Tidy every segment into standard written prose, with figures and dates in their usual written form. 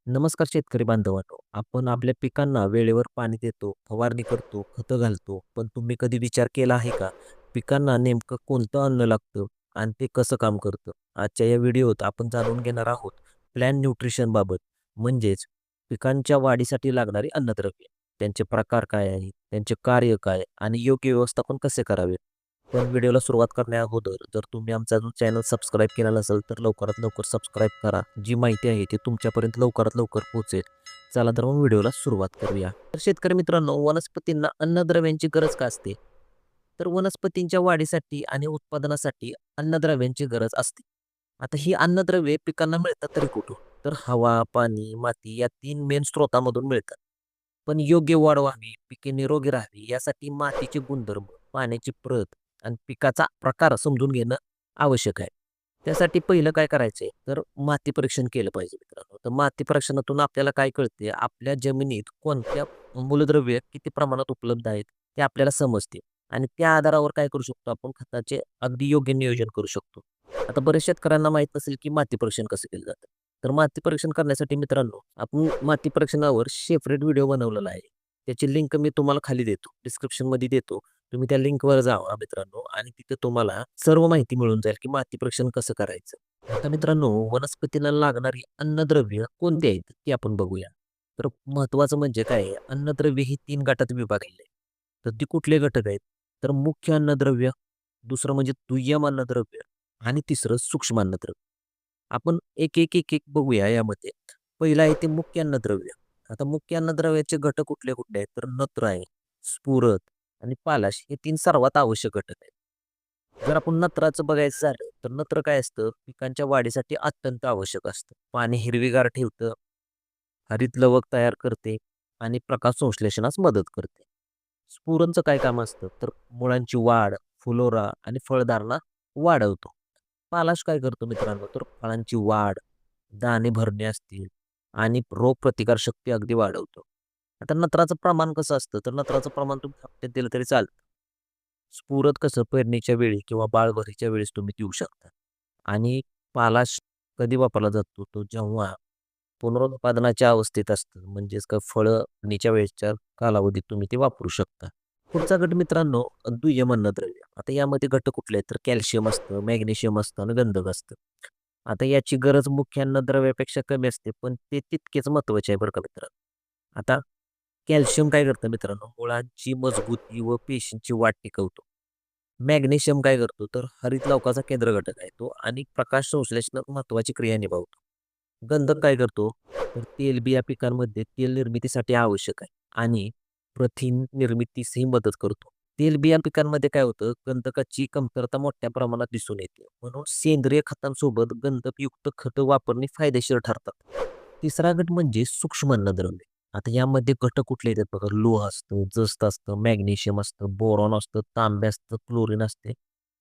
नमस्कार शेतकरी बांधवांनो. आपण आपल्या पिकांना वेळेवर पाणी देतो, फवारणी करतो, खतं घालतो. पण तुम्ही कधी विचार केला आहे का? पिकांना नेमकं कोणतं अन्न लागतं आणि ते कसं काम करतं? आजच्या या व्हिडिओत आपण जाणून घेणार आहोत प्लॅन न्यूट्रिशनबाबत. म्हणजेच पिकांच्या वाढीसाठी लागणारी अन्नद्रव्ये. त्यांचे प्रकार काय आहेत? त्यांचे कार्य काय? आणि योग्य व्यवस्थापन कसे करावे? पण व्हिडिओला सुरुवात करण्या अगोदर जर तुम्ही आमचा अजून चॅनल सबस्क्राईब केला नसेल तर लवकरात लवकर सबस्क्राईब करा. जी माहिती आहे ती तुमच्यापर्यंत लवकरात लवकर पोहोचेल. चला तर मग व्हिडिओला सुरुवात करूया. तर शेतकरी मित्रांनो, वनस्पतींना अन्नद्रव्यांची गरज का असते? तर वनस्पतींच्या वाढीसाठी आणि उत्पादनासाठी अन्नद्रव्यांची गरज असते. आता ही अन्नद्रव्ये पिकांना मिळतात तरी कुठून? तर हवा, पाणी, माती या 3 मेन स्रोतांमधून मिळतात. पण योग्य वाढ व्हावी, पिके निरोगी राहावी यासाठी मातीचे गुणधर्म, पाण्याची प्रत आणि पिकाचा प्रकार समजून घेणं आवश्यक आहे. त्यासाठी पहिलं काय करायचंय, तर माती परीक्षण केलं पाहिजे मित्रांनो. तर माती परीक्षणातून आपल्याला काय कळते, आपल्या जमिनीत कोणत्या मूलद्रव्य किती प्रमाणात उपलब्ध आहेत, ते आपल्याला समजते आणि त्या आधारावर काय करू शकतो आपण खताचे अगदी योग्य नियोजन करू शकतो. आता बऱ्याच शेतकऱ्यांना माहीत नसेल, की माती परीक्षण कसं केलं जातं. तर माती परीक्षण करण्यासाठी मित्रांनो, आपण माती परीक्षणावर सेपरेट व्हिडिओ बनवलेला आहे. त्याची लिंक मी तुम्हाला खाली देतो, डिस्क्रिप्शनमध्ये देतो. तुम्ही त्या लिंकवर जावा मित्रांनो आणि तिथे तुम्हाला सर्व माहिती मिळून जाईल, की माती परीक्षण कसं करायचं. आता मित्रांनो, वनस्पतीला लागणारी अन्नद्रव्य कोणती आहेत ती आपण बघूया. तर महत्त्वाचं म्हणजे काय आहे, अन्नद्रव्य ही 3 गटात विभागलेली आहे. तर ती कुठले घटक आहेत? तर मुख्य अन्नद्रव्य, दुसरं म्हणजे दुय्यम अन्नद्रव्य आणि तिसरं सूक्ष्म अन्नद्रव्य. आपण एक बघूया यामध्ये. पहिलं आहे ते मुख्य अन्नद्रव्य. आता मुख्य अन्नद्रव्याचे घटक कुठले-कुठले आहेत? तर नत्र आहे, स्फुरद आणि पालाश हे 3 सर्वात आवश्यक घटक आहेत. जर आपण नत्राचं बघायचं झालं, तर नत्र काय असतं? पिकांच्या वाढीसाठी अत्यंत आवश्यक असतं. पाणी हिरवीगार ठेवतं, हरित लवक तयार करते आणि प्रकाश संश्लेषणास मदत करते. स्फुरणचं काय काम असतं? तर मुळांची वाढ, फुलोरा आणि फळधारणा वाढवतो. पालाश काय करतो मित्रांनो? तर फळांची वाढ, दाणे भरणे असतील आणि रोगप्रतिकारशक्ती अगदी वाढवतो. आता नत्राचं प्रमाण कसं असतं? तर नत्राचं प्रमाण तुम्ही हफ्त्यात दिलं तरी चालतं. स्फुरद कसं पेरणीच्या वेळी किंवा बाळभरणीच्या वेळेस तुम्ही देऊ शकता. आणि पालाश कधी वापरला जातो? तो जेव्हा पुनरुत्पादनाच्या अवस्थेत असतं. म्हणजेच का फळणीच्या वेळेसच्या कालावधीत तुम्ही ते वापरू शकता. पुढचा गट मित्रांनो दुय्यम अन्नद्रव्य. आता यामध्ये घटक कुठले आहेत? तर कॅल्शियम असतं, मॅग्नेशियम असतं आणि गंधक असतं. आता याची गरज मुख्य अन्नद्रव्यापेक्षा कमी असते, पण ते तितकेच महत्त्वाचे आहे बरं का मित्रांनो. आता कॅल्शियम काय करतं मित्रांनो? मुळांची मजबूती व पेशींची वाढ टिकवतो. मॅग्नेशियम काय करतो? तर हरितलवकाचा केंद्र घटक आहे तो आणि प्रकाश संश्लेषणात महत्त्वाची क्रिया निभावतो. गंधक काय करतो? तर तेलबिया पिकांमध्ये तेल निर्मितीसाठी आवश्यक आहे आणि प्रथिन निर्मितीसही मदत करतो. तेलबिया पिकांमध्ये काय होतं? गंधकाची कमतरता मोठ्या प्रमाणात दिसून येते. म्हणून सेंद्रिय खतांसोबत गंधकयुक्त खतं वापरणे फायदेशीर ठरतात. तिसरा गट म्हणजे सूक्ष्म अन्नद्रव्ये. आता यामध्ये घटक कुठले येतात बघा, लोह असतं, जस्त असतं, मॅग्नेशियम असतं, बोरॉन असतं, तांबे असतं, क्लोरीन असते,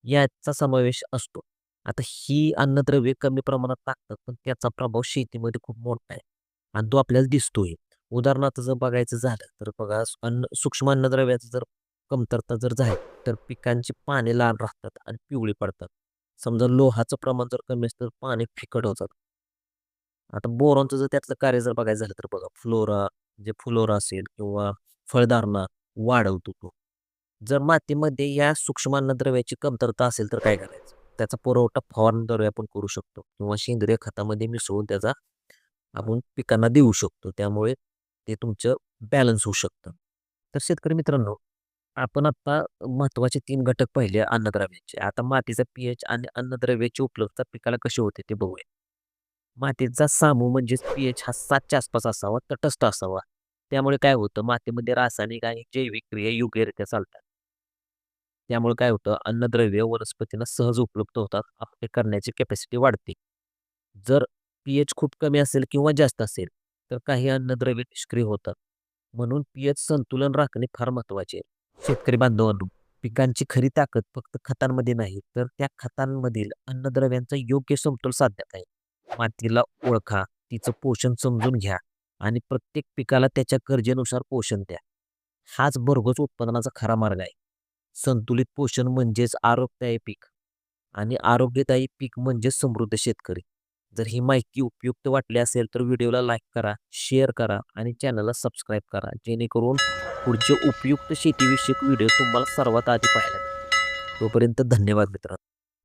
याचा समावेश असतो. आता ही अन्नद्रव्ये कमी प्रमाणात टाकतात, पण त्याचा प्रभाव शेतीमध्ये खूप मोठा आहे आणि तो आपल्याला दिसतोय. उदाहरणार्थ जर बघायचं झालं, तर बघा सूक्ष्म अन्नद्रव्याचं जर कमतरता जर झाली, तर पिकांची पाने लाल राहतात आणि पिवळी पडतात. समजा लोहाचं प्रमाण जर कमी असतं, तर पाने फिकट होतात. आता बोरॉनचं जर त्यातलं कार्य जर बघायचं झालं तर बघा फ्लोरा जे फ्लोरा असेल किंवा फळधारणा वाढवतो तो. जर मातीमध्ये या सूक्ष्म अन्नद्रव्याची कमतरता असेल तर काय करायचं? त्याचा पुरवठा फवारणीद्वारे आपण करू शकतो किंवा सेंद्रिय खतामध्ये मिसळून त्याचा आपण पिकांना देऊ शकतो. त्यामुळे ते तुमचं बॅलन्स होऊ शकतं. तर शेतकरी मित्रांनो, आपण आता महत्त्वाचे 3 घटक पाहिले अन्नद्रव्याचे. आता मातीचा पी-एच आणि अन्नद्रव्याची उपलब्धता पिकाला कशी होते ते बघूया. मातीचा सामू म्हणजेच पी-एच हा 7च्या आसपास असावा, तटस्थ असावा. त्यामुळे काय होतं मातीमध्ये रासायनिक आणि जैविक क्रिया योग्यरित्या चालतात. त्यामुळे काय होतं अन्नद्रव्य वनस्पतींना सहज उपलब्ध होतात. आपले करण्याची कॅपॅसिटी वाढते. जर पी-एच खूप कमी असेल किंवा जास्त असेल, तर काही अन्नद्रव्ये निष्क्रिय होतात. म्हणून पी-एच संतुलन राखणे फार महत्त्वाचे आहे. शेतकरी बांधवांनो, पिकांची खरी ताकद फक्त खतांमध्ये नाही, तर त्या खतांमधील अन्नद्रव्यांचा योग्य समतोल साधण्यात आहे. मातीला ओळखा, तिचं पोषण समजून घ्या आणि प्रत्येक पिकाला त्याच्या गरजेनुसार पोषण द्या. हाच भरघोस उत्पादनाचा खरा मार्ग आहे. संतुलित पोषण म्हणजेच आरोग्यदायी पीक आणि आरोग्यदायी पीक म्हणजे समृद्ध शेतकरी. जर ही माहिती उपयुक्त वाटली असेल तर व्हिडिओला लाईक करा, शेअर करा आणि चॅनलला सबस्क्राईब करा, जेणेकरून पुढचे उपयुक्त शेतीविषयक व्हिडिओ तुम्हाला सर्वात आधी पाहायला मिळतील. तोपर्यंत धन्यवाद मित्रांनो.